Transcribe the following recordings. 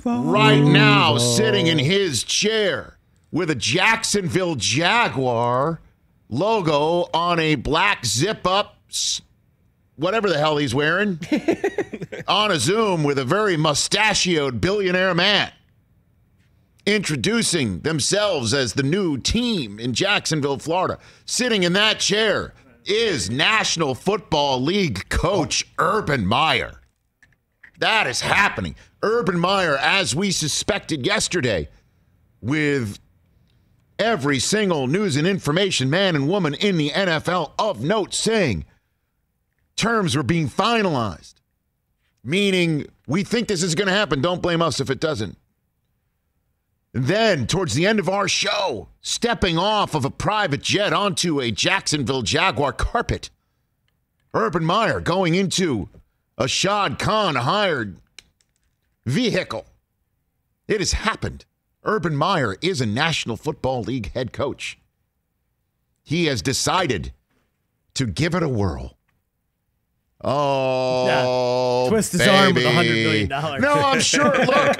right now sitting in his chair with a Jacksonville Jaguar logo on a black zip-up, whatever the hell he's wearing, on a Zoom with a very mustachioed billionaire man, introducing themselves as the new team in Jacksonville, Florida. Sitting in that chair is National Football League coach Urban Meyer. That is happening. Urban Meyer, as we suspected yesterday, with every single news and information man and woman in the NFL of note saying terms were being finalized, meaning we think this is going to happen. Don't blame us if it doesn't. And then, towards the end of our show, stepping off of a private jet onto a Jacksonville Jaguar carpet, Urban Meyer going into a Shad Khan-hired vehicle. It has happened. Urban Meyer is a National Football League head coach. He has decided to give it a whirl. Oh, twist his baby. arm with $100 million. No, I'm sure. Look,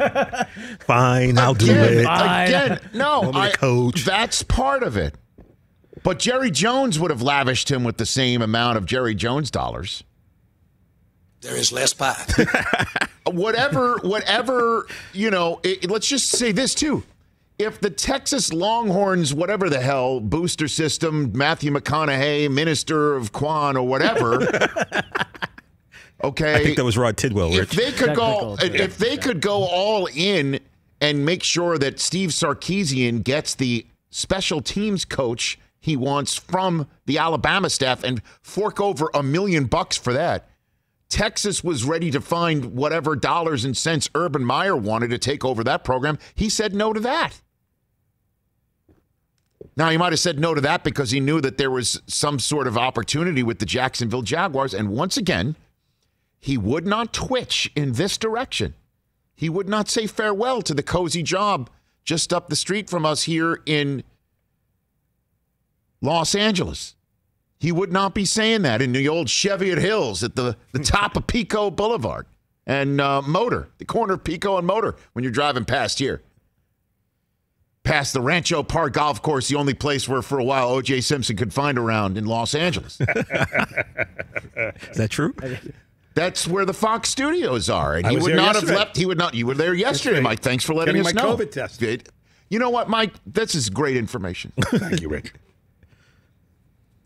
fine, I'll do it. Again, no, coach. That's part of it. But Jerry Jones would have lavished him with the same amount of Jerry Jones dollars. There is less pie. Whatever, let's just say this too. If the Texas Longhorns, whatever the hell, booster system, Matthew McConaughey, Minister of Quan or whatever, okay. I think that was Rod Tidwell, Rich. If they could go all in and make sure that Steve Sarkisian gets the special teams coach he wants from the Alabama staff and fork over $1 million for that, Texas was ready to find whatever dollars and cents Urban Meyer wanted to take over that program. He said no to that. Now, he might have said no to that because he knew that there was some sort of opportunity with the Jacksonville Jaguars. And once again, he would not twitch in this direction. He would not say farewell to the cozy job just up the street from us here in Los Angeles. He would not be saying that in the old Cheviot Hills at the top of Pico Boulevard and Motor, the corner of Pico and Motor when you're driving past here. Past the Rancho Park Golf Course, the only place where for a while O.J. Simpson could find around in Los Angeles. Is that true? That's where the Fox studios are. And he would not have left. He would not. You were there yesterday, Mike. Thanks for letting us know. COVID test. You know what, Mike? This is great information. Thank you, Rick.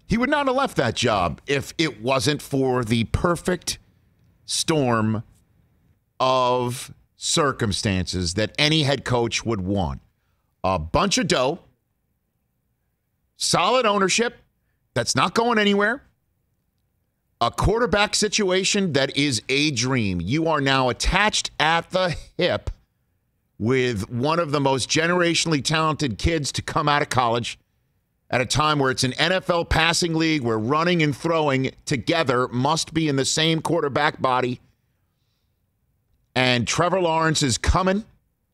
He would not have left that job if it wasn't for the perfect storm of circumstances that any head coach would want. A bunch of dough, solid ownership that's not going anywhere, a quarterback situation that is a dream. You are now attached at the hip with one of the most generationally talented kids to come out of college at a time where it's an NFL passing league where running and throwing together must be in the same quarterback body. And Trevor Lawrence is coming.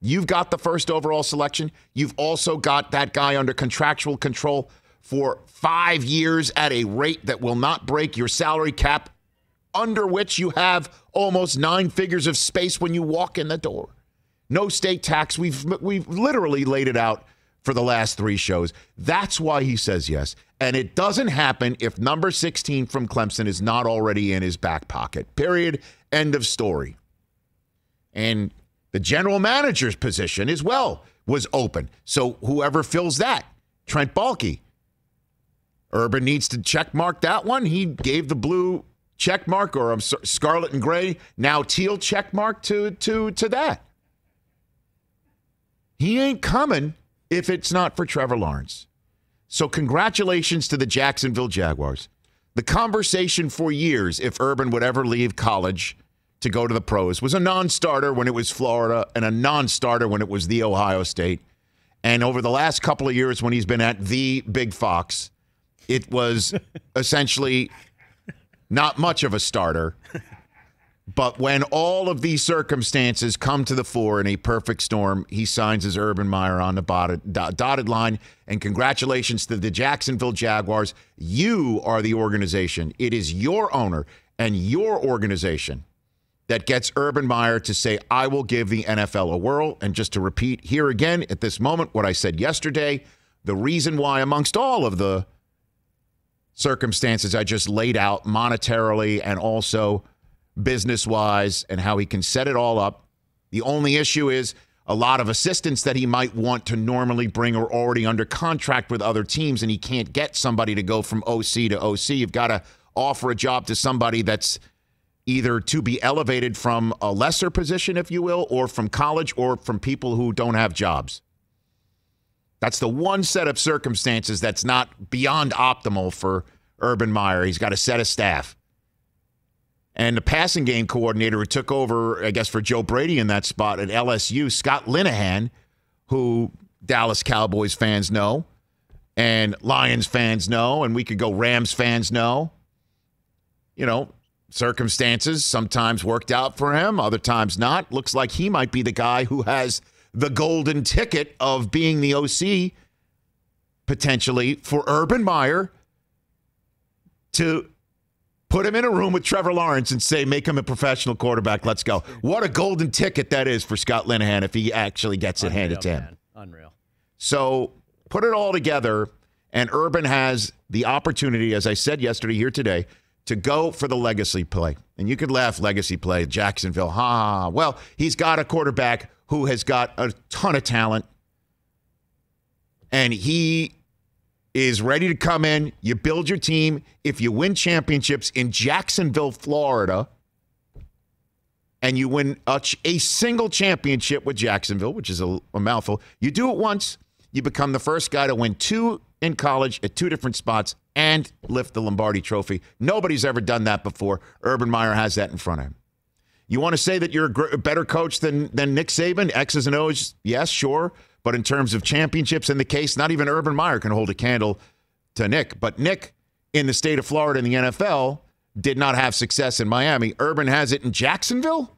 You've got the first overall selection. You've also got that guy under contractual control for 5 years at a rate that will not break your salary cap, under which you have almost 9 figures of space when you walk in the door. No state tax. We've literally laid it out for the last 3 shows. That's why he says yes. And it doesn't happen if number 16 from Clemson is not already in his back pocket. Period. End of story. And the general manager's position as well was open. So whoever fills that, Trent Baalke. Urban needs to check mark that one. He gave the blue check mark, or scarlet and gray, now teal check mark to that. He ain't coming if it's not for Trevor Lawrence. So congratulations to the Jacksonville Jaguars. The conversation for years, if Urban would ever leave college to go to the pros, was a non-starter when it was Florida and a non-starter when it was the Ohio State. And over the last couple of years when he's been at the Big Fox, it was essentially not much of a starter. But when all of these circumstances come to the fore in a perfect storm, he signs as Urban Meyer on the dotted line. And congratulations to the Jacksonville Jaguars. You are the organization. It is your owner and your organization that gets Urban Meyer to say, I will give the NFL a whirl. And just to repeat here again at this moment what I said yesterday, the reason why amongst all of the circumstances I just laid out monetarily and also business-wise and how he can set it all up, the only issue is a lot of assistants that he might want to normally bring are already under contract with other teams, and he can't get somebody to go from OC to OC. You've got to offer a job to somebody that's either to be elevated from a lesser position, if you will, or from college or from people who don't have jobs. That's the one set of circumstances that's not beyond optimal for Urban Meyer. He's got a set of staff. And the passing game coordinator who took over, I guess, for Joe Brady in that spot at LSU, Scott Linehan, who Dallas Cowboys fans know, and Lions fans know, and we could go Rams fans know. You know, circumstances sometimes worked out for him, other times not. Looks like he might be the guy who has the golden ticket of being the OC, potentially, for Urban Meyer to put him in a room with Trevor Lawrence and say, make him a professional quarterback. Let's go. What a golden ticket that is for Scott Linehan if he actually gets it handed to him. Man. Unreal. So put it all together, and Urban has the opportunity, as I said yesterday, here today, to go for the legacy play. And you could laugh, legacy play, Jacksonville. Ha. Well, he's got a quarterback who has got a ton of talent, and he is ready to come in. You build your team. If you win championships in Jacksonville, Florida, and you win a single championship with Jacksonville, which is a mouthful, you do it once, you become the first guy to win 2 in college at 2 different spots and lift the Lombardi Trophy. Nobody's ever done that before. Urban Meyer has that in front of him. You want to say that you're a better coach than Nick Saban? X's and O's, yes, sure. But in terms of championships in the case, not even Urban Meyer can hold a candle to Nick. But Nick, in the state of Florida in the NFL, did not have success in Miami. Urban has it in Jacksonville?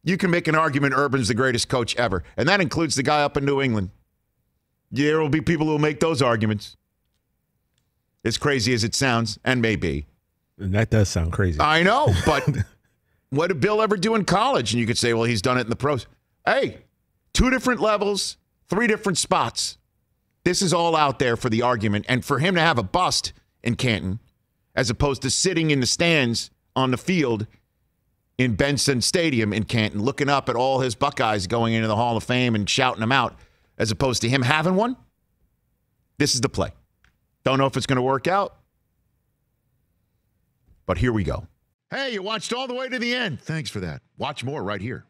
You can make an argument Urban's the greatest coach ever. And that includes the guy up in New England. There will be people who will make those arguments. As crazy as it sounds, and may be. And that does sound crazy. I know, but what did Bill ever do in college? And you could say, well, he's done it in the pros. Hey, 2 different levels, 3 different spots. This is all out there for the argument. And for him to have a bust in Canton, as opposed to sitting in the stands on the field in Benson Stadium in Canton, looking up at all his Buckeyes going into the Hall of Fame and shouting them out, as opposed to him having one, this is the play. Don't know if it's going to work out, but here we go. Hey, you watched all the way to the end. Thanks for that. Watch more right here.